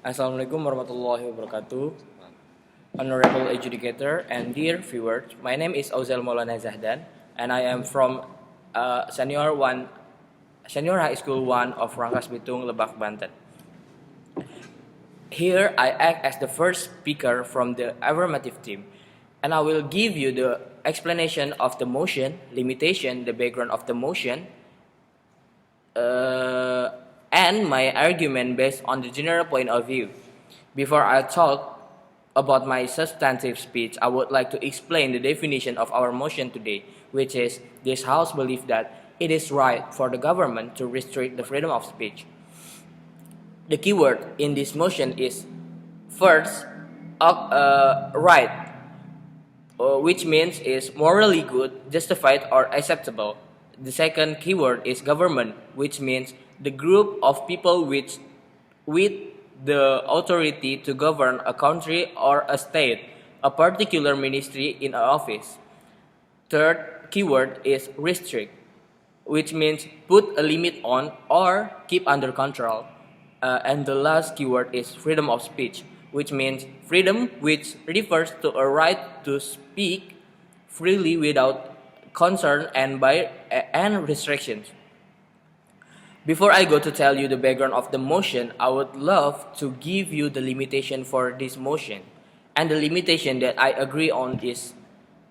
Assalamualaikum warahmatullahi wabarakatuh. Honorable educator and dear viewers, my name is Auzel Maulana Zahdan, and I am from Senior High School 1 of Rangkas Bitung, Lebak, Banten. Here I act as the first speaker from the affirmative team, and I will give you the explanation of the motion, limitation, the background of the motion, and my argument based on the general point of view. Before I talk about my substantive speech, I would like to explain the definition of our motion today, which is this House believes that it is right for the government to restrict the freedom of speech. The keyword in this motion is first, right, which means is morally good, justified, or acceptable. The second keyword is government, which means the group of people with the authority to govern a country or a state, a particular ministry in an office. Third keyword is restrict, which means put a limit on or keep under control. And the last keyword is freedom of speech, which means freedom, which refers to a right to speak freely without concern and restrictions. Before I go to tell you the background of the motion, I would love to give you the limitation for this motion. And the limitation that I agree on is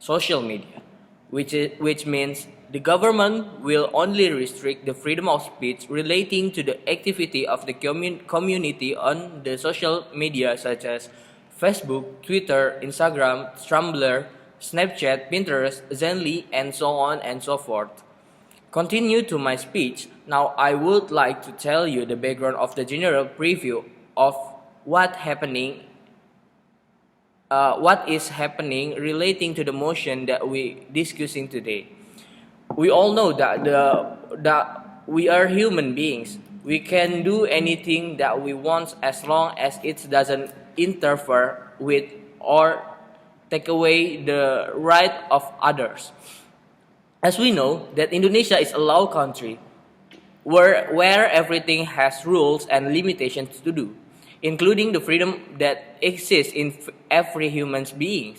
social media, which means the government will only restrict the freedom of speech relating to the activity of the community on the social media such as Facebook, Twitter, Instagram, Tumblr, Snapchat, Pinterest, Zenly, and so on and so forth. Continue to my speech. Now I would like to tell you the background of the general preview of what is happening relating to the motion that we discussing today. We all know that we are human beings. We can do anything that we want as long as it doesn't interfere with or take away the right of others. As we know that Indonesia is a law country where everything has rules and limitations to do, including the freedom that exists in every human being.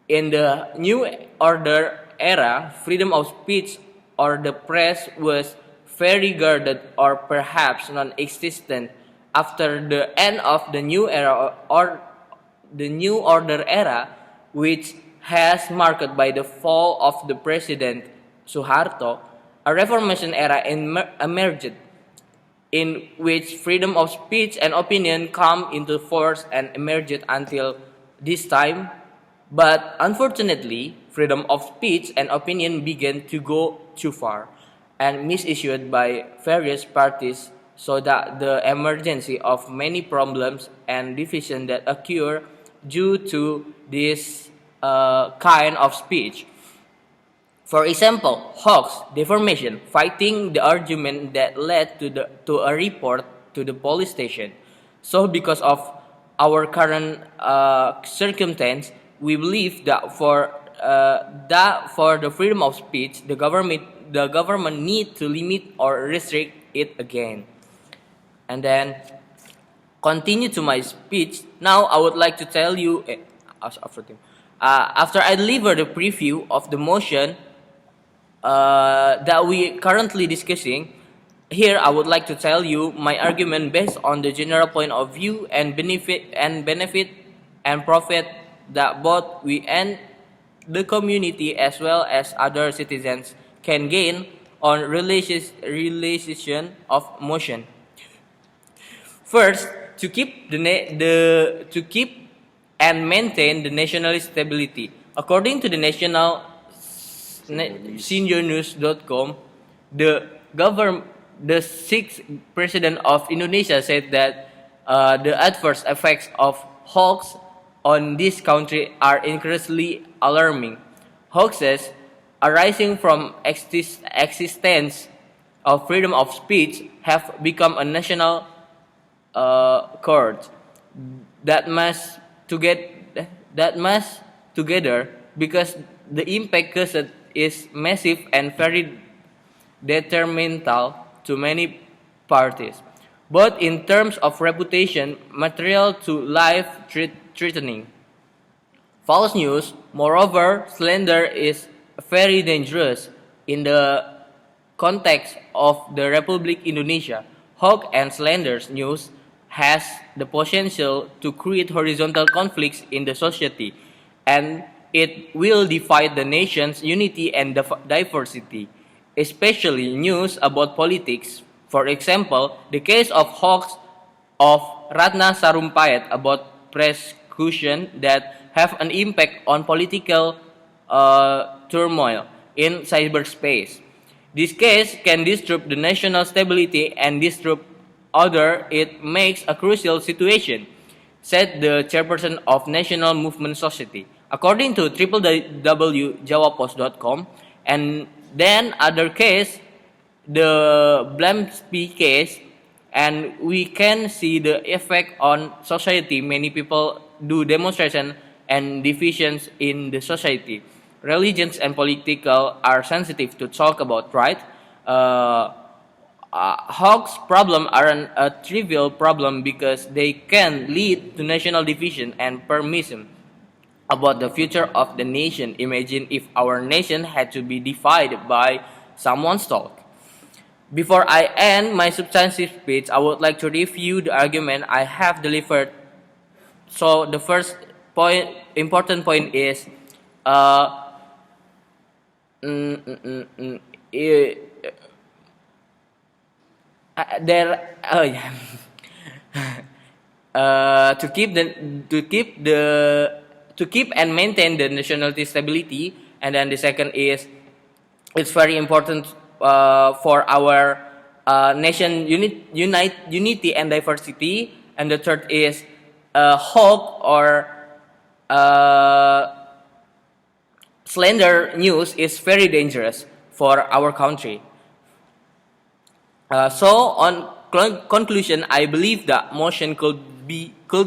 In the new order era, freedom of speech or the press was very guarded or perhaps non-existent after the end of the new era or the new order era, which has marked by the fall of the President Suharto. A Reformation era emerged in which freedom of speech and opinion come into force and emerged until this time. But unfortunately, freedom of speech and opinion began to go too far and misused by various parties, so that the emergency of many problems and division that occur due to this kind of speech. For example, hoax, defamation, fighting the argument that led to a report to the police station. So, because of our current circumstance, we believe that for the freedom of speech, the government need to limit or restrict it again. And then continue to my speech. Now, I would like to tell you after I deliver the preview of the motion that we currently discussing. Here, I would like to tell you my argument based on the general point of view and benefit and profit that both we and the community as well as other citizens can gain on realization of motion. First, to keep to keep and maintain the national stability. According to the national SinjoNews.com, the sixth president of Indonesia said that the adverse effects of hoax on this country are increasingly alarming. Hoaxes arising from existence of freedom of speech have become a national court that must together because the impact caused is massive and very detrimental to many parties. both in terms of reputation, material to life threatening. False news, moreover, slander is very dangerous in the context of the Republic Indonesia. Hoax and slander news has the potential to create horizontal conflicts in the society, and it will divide the nation's unity and diversity, especially news about politics. For example, the case of hoax of Ratna Sarumpayat about persecution that have an impact on political turmoil in cyberspace. This case can disrupt the national stability and disrupt order. It makes a crucial situation, said the chairperson of National Movement Society. According to www.jawapost.com, and then other case, the Blamsby case, and we can see the effect on society. Many people do demonstration and divisions in the society. Religions and political are sensitive to talk about, right? Hoax problem aren't a trivial problem because they can lead to national division and pessimism about the future of the nation. Imagine if our nation had to be divided by someone's talk. Before I end my substantive speech, I would like to review the argument I have delivered. So the first important point is there yeah. To keep and maintain the nationality stability, and then the second is it's very important for our nation unity and diversity, and the third is hope or slander news is very dangerous for our country. So on conclusion, I believe that motion could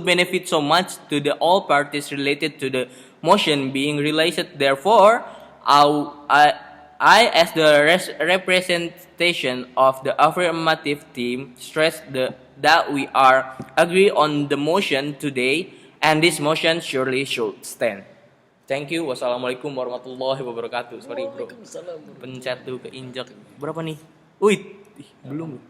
benefit so much to the all parties related to the motion being related. Therefore, I as the representation of the affirmative team, stress that we are agree on the motion today, and this motion surely should stand. Thank you. Wassalamualaikum warahmatullahi wabarakatuh. Sorry bro, pencet tuh keinjak berapa nih? Belum.